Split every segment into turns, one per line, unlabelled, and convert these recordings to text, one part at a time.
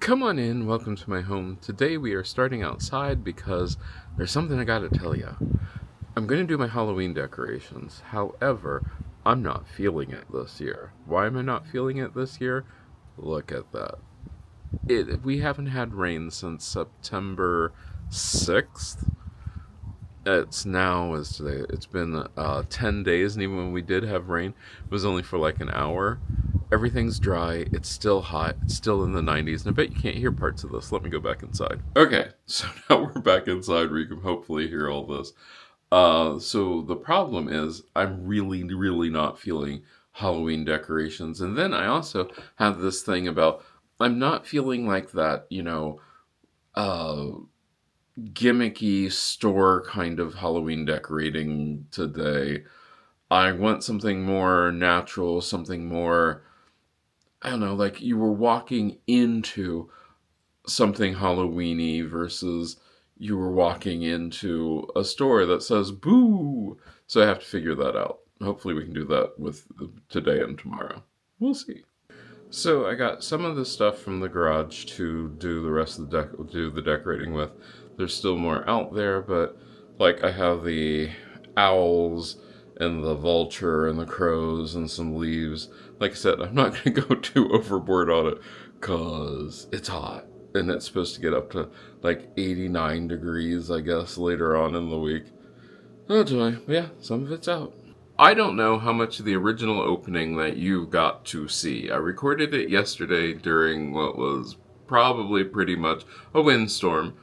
Come on in, welcome to my home. Today we are starting outside because there's something I gotta tell you. I'm gonna do my Halloween decorations. However, I'm not feeling it this year. Why am I not feeling it this year? Look at that. We haven't had rain since September 6th. It's been 10 days, and even when we did have rain, it was only for like an hour. Everything's dry, it's still hot, it's still in the 90s, and I bet you can't hear parts of this. Let me go back inside. Okay, so now we're back inside where you can hopefully hear all this. So the problem is, I'm really, really not feeling Halloween decorations. And then I also have this thing about, I'm not feeling like that, uh, gimmicky store kind of Halloween decorating today. I want something more natural, something more, I don't know, like you were walking into something Halloweeny versus you were walking into a store that says boo. So I have to figure that out. Hopefully we can do that with today and tomorrow. We'll see. So I got some of the stuff from the garage to do the rest of do the decorating with. There's still more out there, but like I have the owls and the vulture and the crows and some leaves. Like I said, I'm not going to go too overboard on it because it's hot and it's supposed to get up to like 89 degrees, I guess, later on in the week. Oh joy, yeah, some of it's out. I don't know how much of the original opening that you got to see. I recorded it yesterday during what was probably pretty much a windstorm.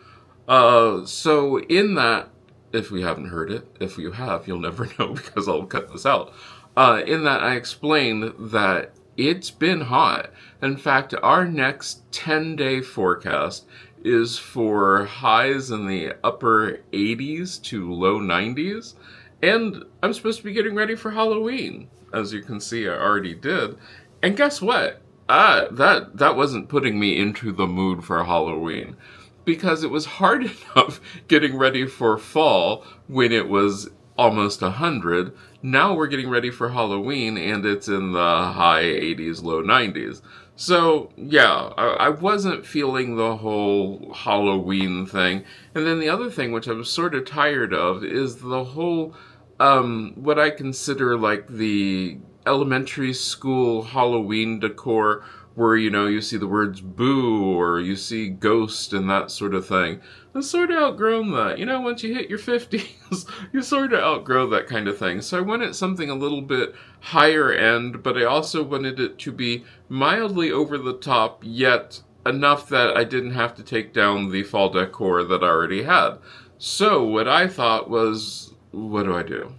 So in that, if we haven't heard it, if you have, you'll never know because I'll cut this out. In that, I explained that it's been hot. In fact, our next 10-day forecast is for highs in the upper 80s to low 90s. And I'm supposed to be getting ready for Halloween. As you can see, I already did. And guess what? That wasn't putting me into the mood for Halloween. Because it was hard enough getting ready for fall when it was almost 100. Now we're getting ready for Halloween and it's in the high 80s, low 90s. So, yeah, I wasn't feeling the whole Halloween thing. And then the other thing, which I was sort of tired of, is the whole, what I consider like the elementary school Halloween decor where, you see the words boo or you see ghost and that sort of thing. I've sort of outgrown that. Once you hit your 50s, you sort of outgrow that kind of thing. So I wanted something a little bit higher end, but I also wanted it to be mildly over the top, yet enough that I didn't have to take down the fall decor that I already had. So what I thought was, what do I do?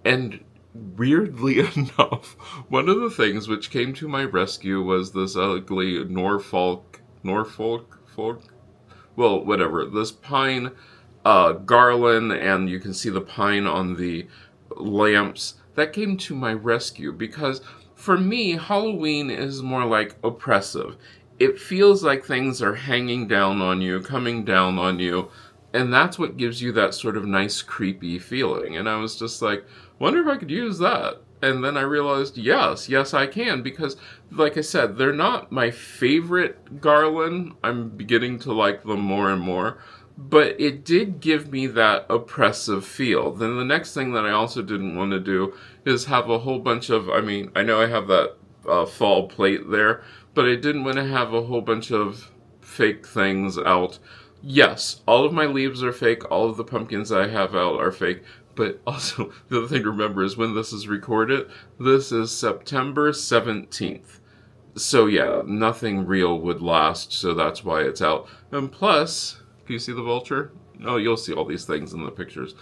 And weirdly enough, one of the things which came to my rescue was this ugly well, whatever, this pine garland, and you can see the pine on the lamps. That came to my rescue because for me, Halloween is more like oppressive. It feels like things are hanging down on you, coming down on you, and that's what gives you that sort of nice, creepy feeling. And I was just like, wonder if I could use that. And then I realized, yes, I can, because, like I said, they're not my favorite garland. I'm beginning to like them more and more. But it did give me that oppressive feel. Then the next thing that I also didn't want to do is have a whole bunch of, I know I have that fall plate there, but I didn't want to have a whole bunch of fake things out. Yes, all of my leaves are fake, all of the pumpkins I have out are fake, but also the other thing to remember is when this is recorded, this is September 17th. So yeah, nothing real would last, so that's why it's out. And plus, can you see the vulture? Oh, you'll see all these things in the pictures.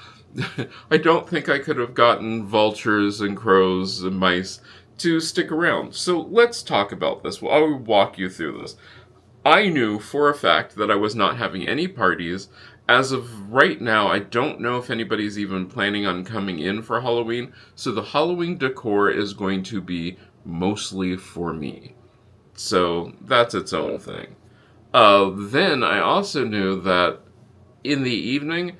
I don't think I could have gotten vultures and crows and mice to stick around. So let's talk about this. Well, I'll walk you through this. I knew for a fact that I was not having any parties. As of right now, I don't know if anybody's even planning on coming in for Halloween, so the Halloween decor is going to be mostly for me. So that's its own thing. Then I also knew that in the evening,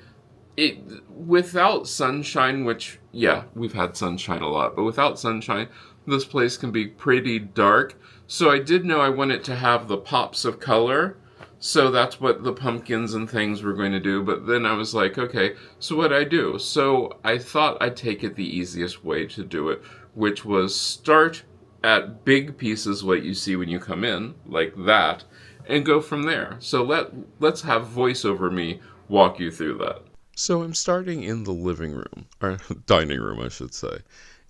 without sunshine, which, yeah, we've had sunshine a lot, but without sunshine, this place can be pretty dark. So I did know I wanted to have the pops of color. So that's what the pumpkins and things were going to do. But then I was like, okay, so what I do? So I thought I'd take it the easiest way to do it, which was start at big pieces, what you see when you come in, like that, and go from there. So let's have voiceover me walk you through that. So I'm starting in the living room, or dining room, I should say.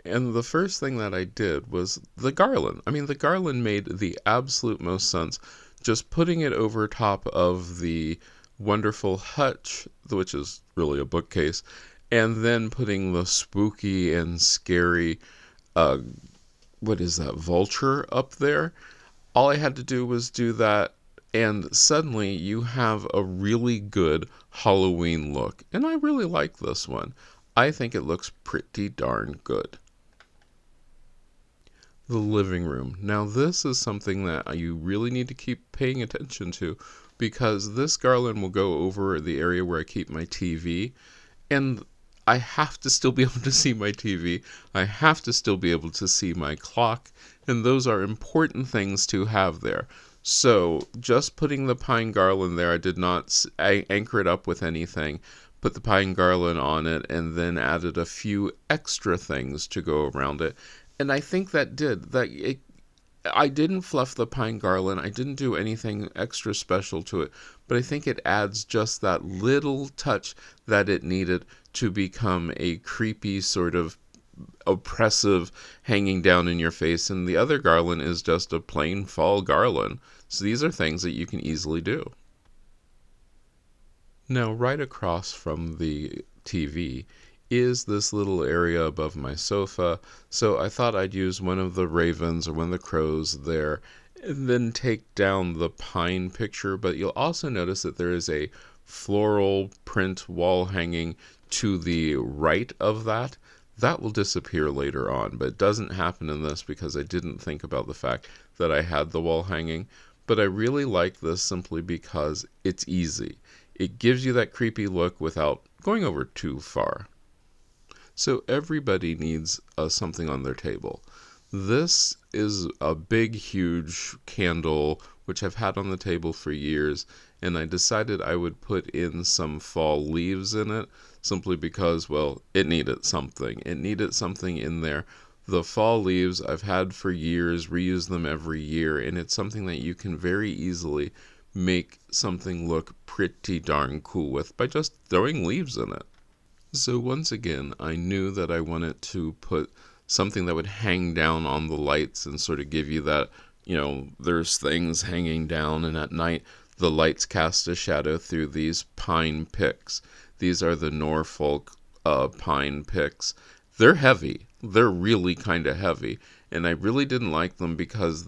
And the first thing that I did was the garland. I mean, the garland made the absolute most sense. Just putting it over top of the wonderful hutch, which is really a bookcase, and then putting the spooky and scary, uh, what is that, vulture up there. All I had to do was do that, and suddenly you have a really good Halloween look. And I really like this one. I think it looks pretty darn good. The living room. Now this is something that you really need to keep paying attention to, because this garland will go over the area where I keep my TV, and I have to still be able to see my TV. I have to still be able to see my clock, and those are important things to have there. So just putting the pine garland there, I did not anchor it up with anything. Put the pine garland on it and then added a few extra things to go around it. And I think that did that. I didn't fluff the pine garland. I didn't do anything extra special to it, but I think it adds just that little touch that it needed to become a creepy sort of oppressive hanging down in your face. And the other garland is just a plain fall garland. So these are things that you can easily do. Now, right across from the TV is this little area above my sofa, so I thought I'd use one of the ravens or one of the crows there, and then take down the pine picture. But you'll also notice that there is a floral print wall hanging to the right of that. That will disappear later on, but it doesn't happen in this because I didn't think about the fact that I had the wall hanging. But I really like this simply because it's easy. It gives you that creepy look without going over too far. So everybody needs something on their table. This is a big, huge candle, which I've had on the table for years, and I decided I would put in some fall leaves in it, simply because, well, it needed something. It needed something in there. The fall leaves I've had for years, reuse them every year, and it's something that you can very easily make something look pretty darn cool with by just throwing leaves in it. So once again, I knew that I wanted to put something that would hang down on the lights and sort of give you that, there's things hanging down, and at night the lights cast a shadow through these pine picks. These are the Norfolk pine picks. They're heavy. They're really kind of heavy, and I really didn't like them because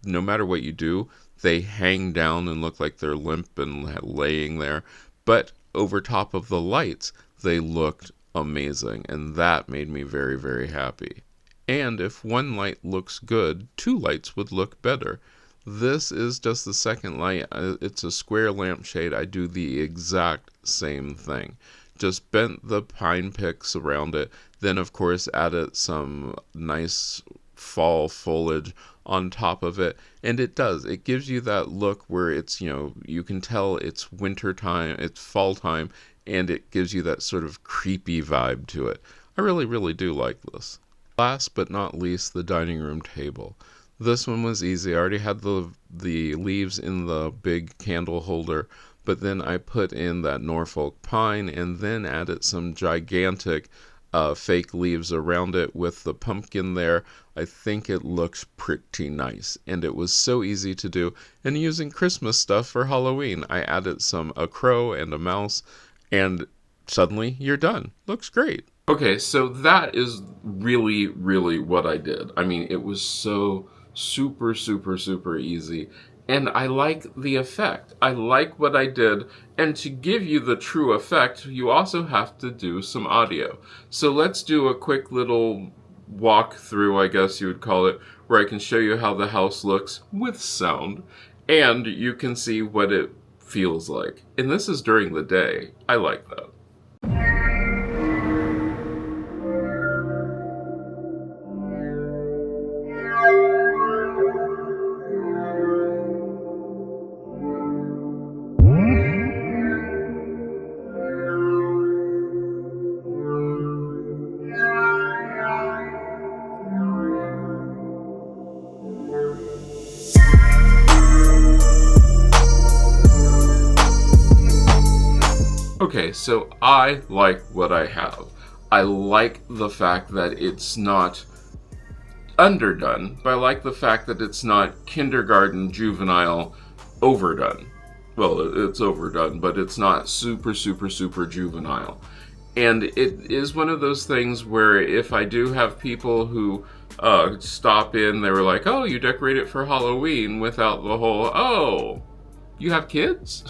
no matter what you do, they hang down and look like they're limp and laying there. But over top of the lights, they looked amazing, and that made me very, very happy. And if one light looks good, two lights would look better. This is just the second light. It's a square lampshade. I do the exact same thing. Just bent the pine picks around it. Then, of course, added some nice fall foliage on top of it. And it does. It gives you that look where it's, you can tell it's winter time, it's fall time, and it gives you that sort of creepy vibe to it. I really, really do like this. Last but not least, the dining room table. This one was easy. I already had the leaves in the big candle holder, but then I put in that Norfolk pine and then added some gigantic fake leaves around it with the pumpkin there. I think it looks pretty nice, and it was so easy to do. And using Christmas stuff for Halloween, I added a crow and a mouse, and suddenly you're done. Looks great. Okay, so that is really, really what I did. I mean, it was so super, super, super easy. And I like the effect. I like what I did. And to give you the true effect, you also have to do some audio. So let's do a quick little walk through, I guess you would call it, where I can show you how the house looks with sound. And you can see what it feels like. And this is during the day. I like that. Okay, so I like what I have. I like the fact that it's not underdone, but I like the fact that it's not kindergarten juvenile overdone. Well, it's overdone, but it's not super, super, super juvenile. And it is one of those things where if I do have people who stop in, they were like, oh, you decorate it for Halloween without the whole, oh, you have kids?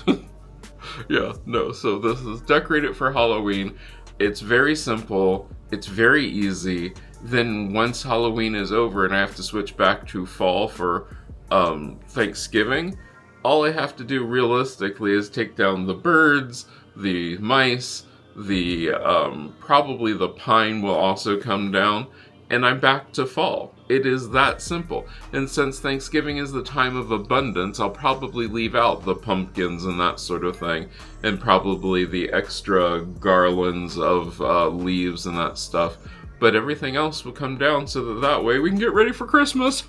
Yeah, no, so this is decorate it for Halloween. It's very simple, it's very easy. Then once Halloween is over and I have to switch back to fall for Thanksgiving, all I have to do realistically is take down the birds, the mice, the probably the pine will also come down, and I'm back to fall. It is that simple. And since Thanksgiving is the time of abundance, I'll probably leave out the pumpkins and that sort of thing, and probably the extra garlands of leaves and that stuff. But everything else will come down so that way we can get ready for Christmas.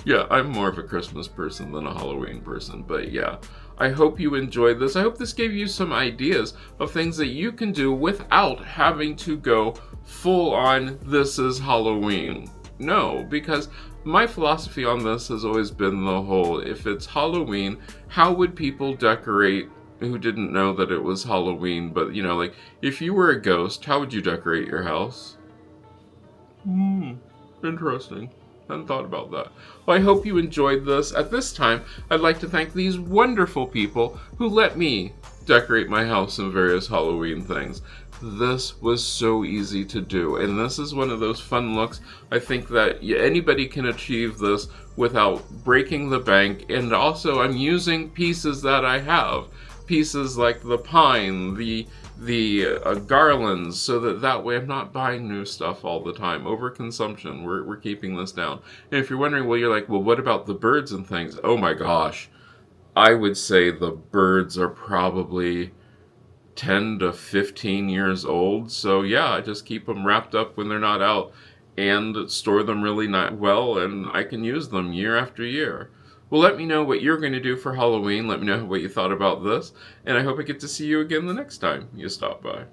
Yeah, I'm more of a Christmas person than a Halloween person, but yeah. I hope you enjoyed this. I hope this gave you some ideas of things that you can do without having to go full on, this is Halloween. No, because my philosophy on this has always been the whole, if it's Halloween, how would people decorate who didn't know that it was Halloween? But, you know, like, if you were a ghost, how would you decorate your house? Interesting. Hadn't thought about that. Well, I hope you enjoyed this. At this time, I'd like to thank these wonderful people who let me decorate my house in various Halloween things. This was so easy to do, and this is one of those fun looks. I think that anybody can achieve this without breaking the bank, and also I'm using pieces that I have. Pieces like the pine, the garlands, so that way I'm not buying new stuff all the time. Overconsumption, we're keeping this down. And if you're wondering, well, you're like, well, what about the birds and things? Oh my gosh. I would say the birds are probably 10 to 15 years old. So yeah, I just keep them wrapped up when they're not out and store them really well, and I can use them year after year. Well, let me know what you're going to do for Halloween. Let me know what you thought about this. And I hope I get to see you again the next time you stop by.